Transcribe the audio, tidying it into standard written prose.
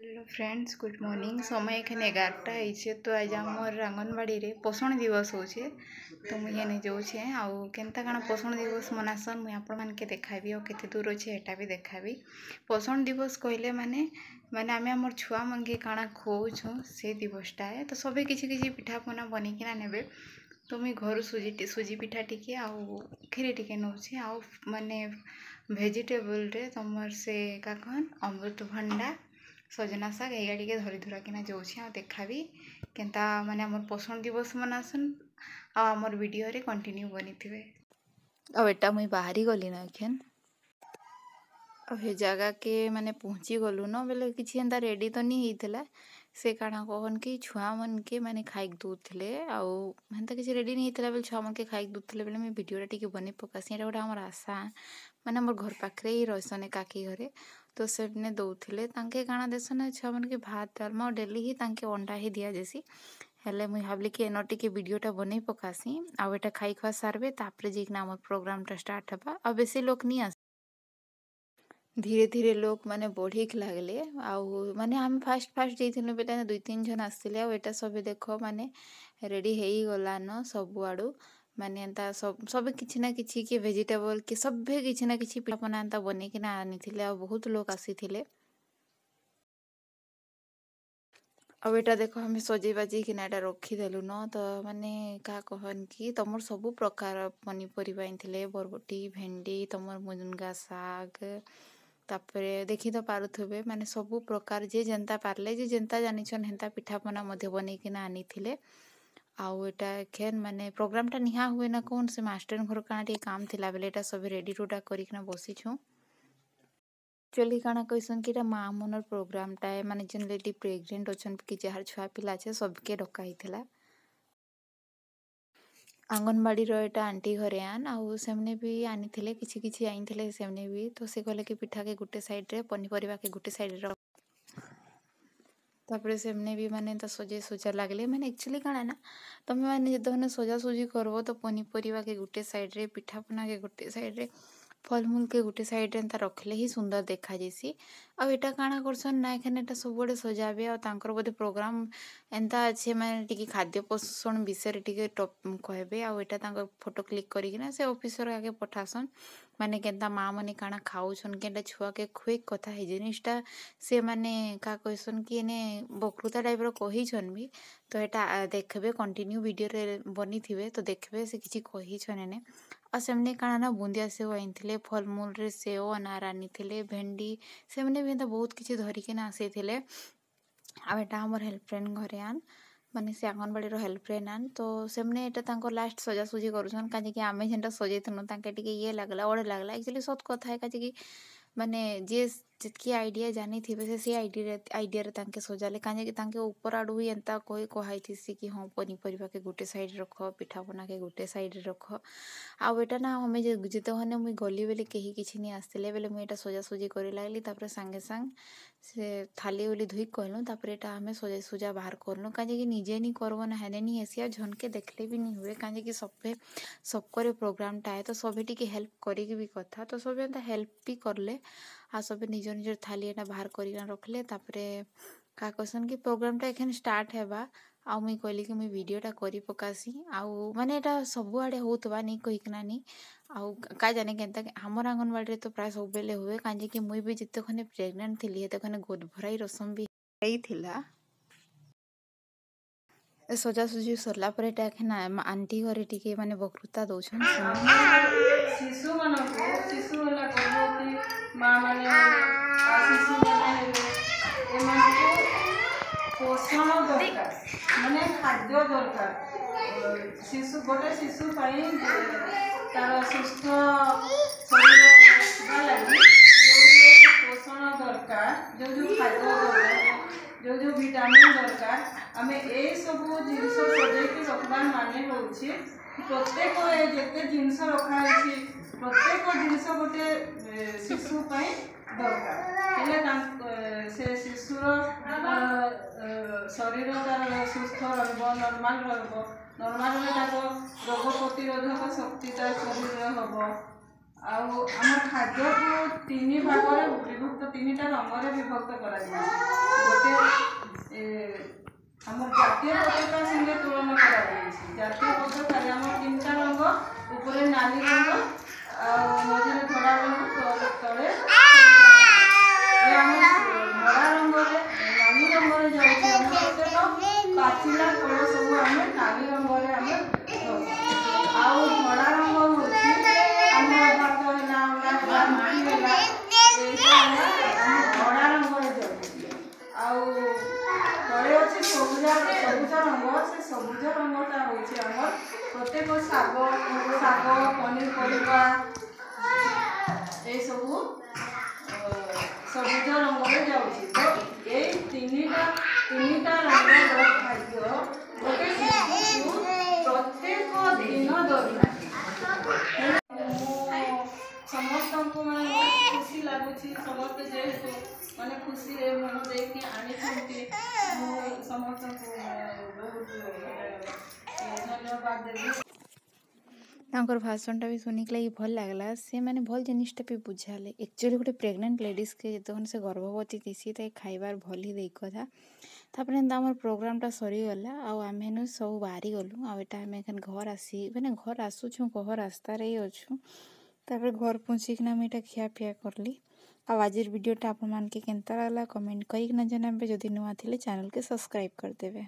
Hello friends, good morning. समय एखन 11टा है तो आज आमर आंगनबाड़ी रे पोषण दिवस होचे। तो मुझे नहीं जाऊे आउ केनता काना पोषण दिवस मनासन मुझे आपण मानके देखाबी और केते दूर अच्छे एटा भी देखाबी। पोषण दिवस कहले माने माने आमे हमर छुआ मंगे काना खोउछु से दिवसटा है। तो सबे किछि पिठा पना बनिकिना नेबे। तो मुई घर सुजी पिठा टिके आउ खीरी टिके नौचे आउ माने भेजिटेबल रे तमर से का कहन अमृतभंडा सजना शाग एगा टे धरी धुरा किना जाऊँ आ देखाबी केनता माने हमर पोषण दिवस मनासन आमर वीडियो रे कंटिन्यू बनी थे। अब एटा मुई बाहरी गली ना एखन अब हे जगह के माने पहुँची गलु न बेले किछि एंता रेडी तो नहीं होइथिला। से काना कहन कि छुआ मन के माने खाइक दूथिले आउ हेंता किछि रेडी नहीं होइथिला बेले छुआ मन के खाइक दूथिले बेले मैं वीडियो टिके बनी पकासी। एटा गोटा हमर आशा माने हमर घर पाखरे ही रहसन काकी घरे। तो सेने दौथिले तांके काना देसन छुआ मन के भात डालमा डेली ही तांके अंडा ही दिया जेसी। हेले मुई भाबली कि एनो टिके वीडियोटा बनी पकासी आउ एटा खाई खुआ सारबे तापरे जेकना हमर प्रोग्रामटा स्टार्ट हबा। अब बेसी लोक नहीं आस धीरे धीरे लोक माने बढ़िक लागले आउ माने हम फास्ट जाइथिनु बेटा 2-3 जन आसथिले आउ एटा सबे देखो माने रेडी हेई गला न सब आडू माने एंता सब किछि ना किछि के वेजिटेबल के सबे किछि ना किछि पिठापना एंता बने कि ना आनिथिले आउ बहुत लोक आसीथिले। अब एटा देखो हमें सजे बाजी कि एटा रखीदेलु न तो माने का कहन कि तमर सबु प्रकार पनीपरिबा आनिथिले बरबटी भेंडी तमर मुनगा साग तापरे देखी तो पारुथबे माने सबु प्रकार जे जनता पारले जे जनता जानिछन हेंता पिठापना मध्य बने कि ना आनिथिले। आउ एटा खेन माने प्रोग्रामटा निहा हुए ना कौन से मास्टर घर काना टी काम थिला बेले एटा सब रेडी रूडा करिकना बसी छु। एक्चुअली काना कहसन कि माँ मनर प्रोग्रामटा है माने जन लेडी प्रेग्नेंट अछन कि जहार छुआ पिला छे सबके डका हिथिला। आंगनबाड़ी रो एटा आंटी घरे आन आउ सेमने भी आनिथिले किछि आनिथिले सेमने भी। तो से कहले कि पिठा के गुटे साइड रे पनीपरिबा के गुटे साइड रे तापरे सेमने भी माने त सजे सोजा लागले माने एक्चुअली काना ना तमे माने जदने सोजा सोजी करबो तो पनीपरिबा के गुटे साइड रे पिठापना के गुटे साइड रे फलमूल के गुटे साइड रे एंता रखले ही सुंदर देखा जेसी। अब एटा काना करसन ना एखन एटा सब बडे सजाबे और तांकर बोधे प्रोग्राम एंता अच्छे माने टिके खाद्य पोषण विषय रे टिके कहबे आउ एटा तांकर फोटो क्लिक करिकिना से ऑफिसर आगे पठासन माने केनता माँ माने काना खाउछन केनता छुआ के खुइक कथा हे जिनिसटा से माने का कहसन कि एने बकृता टाइप रो कहिछन भी। तो एटा देखबे कंटिन्यू वीडियो रे बनी थिबे तो देखबे से किछि कहिछन एने आ सेमने काना ना बुंदिया सेव आनिथिले फलमूल रे सेव अनार आनिथिले भेंडी सेमने भी बहुत किछि धरि के ना आसीथिले। आ एटा हमर हेल्प फ्रेंड घरे आन माने से आंगनबाड़ी रो हेल्प फ्रेंड आन तो सेमने एटा तांको लास्ट सजा सुजी करूछन काजे कि आमे जेंटा सजेतनु तांके टिके ये लागला ओड लागला एक्चुअली सत कथा है काजे कि माने जे जितकी आइडिया जानी थी से आइडिया रे तांके सजाले काजे कि तांके ऊपर आडू ही एंता कोई कहाई थी कि हां पनीपरिबा के गुटे साइड रख पिठा बना के गुटे साइड रख आ बेटा ना हमें जिते हने मुई गली बेले कहीं किछि नहीं आसले बेले मुई एटा सजा सुजी करी लागली तापरे संगे संग से थाली उली धुई कहलु तापरे एटा हमें सजा सुजा बाहर करलु काजे कि निजे नहीं करबो ना हेने नहीं एसिया झनके देखले भी नहीं हुए काजे कि सबके प्रोग्राम टा है तो सभी टिके हेल्प करी भी कथा तो सब एंता हेल्प भी करले आ सब निज निज थाली एटा बाहर करिना रखले तापरे का कहसन कि प्रोग्राम टा एखन स्टार्ट हेबा आ मुई कहली कि मुई वीडियोटा करी पकासी आउ माने एटा सब आडे होतबा नहीं कहिकना नहीं आउ का जाने केनता हमर आंगनबाड़ी रे तो प्राय सब बेले हुए काजे कि मुई भी जिते खने प्रेग्नेंट थिली हेते खने गोद भराई रसम भी हेई थिला। सजा सुजी सरला पर एटा एखन आंटी घरे टिके माने बकृता दउछन शिशु वाला गर्भवती माँ माने शिशु माने पोषण दरकार माने खाद्य दरकार शिशु गोटे शिशु पाई तार सुस्थ शरीर लगी जो पोषण दरकार जो खाद्य दरकार जो विटामिन दरकार आम ए सब जिन सजाई रखबार माने होछि प्रत्येक जिते जिनस रखाई प्रत्येक जिनस गोटे शिशु दरकार से शिशुर शरीर तार सुस्थ नॉर्मल नॉर्मल तार रोग प्रतिरोधक शक्ति तार शरीर हम आम खाद्य को 3 भाग विभक्त 3टा रंग विभक्त कर ଜାତୀୟ ପତାକା संगे तुलन करा जातीय पताका आम 3टा रंग ऊपर नाली रंग मझे धड़ा रंग तले धड़ा रंग नाली रंग जाऊँ पाचिला फल सब आम नाली रंग आउ धड़ा रंग आम भात है माटी धड़ा रंग तले अच्छे सबुज रंग से सबुज रंगटा हूँ प्रत्येक शाग पनीपरिया ये सब सबुज रंग जाऊँगी तो ये तीनटा रंग खाद्य गोटे शिशु प्रत्येक दिन दरकार समस्त को मैंने खुशी लगुच समस्त जेहेतु मैंने खुशी मन देकी आनी समस्त को बहुत धन्यवाद देवी। तांकर भाषणटा भी शुनिक लगी भल लगला से मैंने भल जिनिसटा भी बुझाले एक्चुअली गोटे प्रेग्नेंट लेडीज के जतन से गर्भवती थी तो खाइबार भल ही देई कथा तापर आम प्रोग्रामटा सरीगला आम हेनु सब बाहरी गलु आटा आम घर आसी मैंने घर आसुछु घर रास्तार ही अच्छु तापर घर पहुँचिकिना मुझे खियापिया करली आज वीडियोटा आपण मानके केनता लगला कमेंट करिकिना जनाबे जदि नुआ थिले चैनल के सब्सक्राइब कर देबे।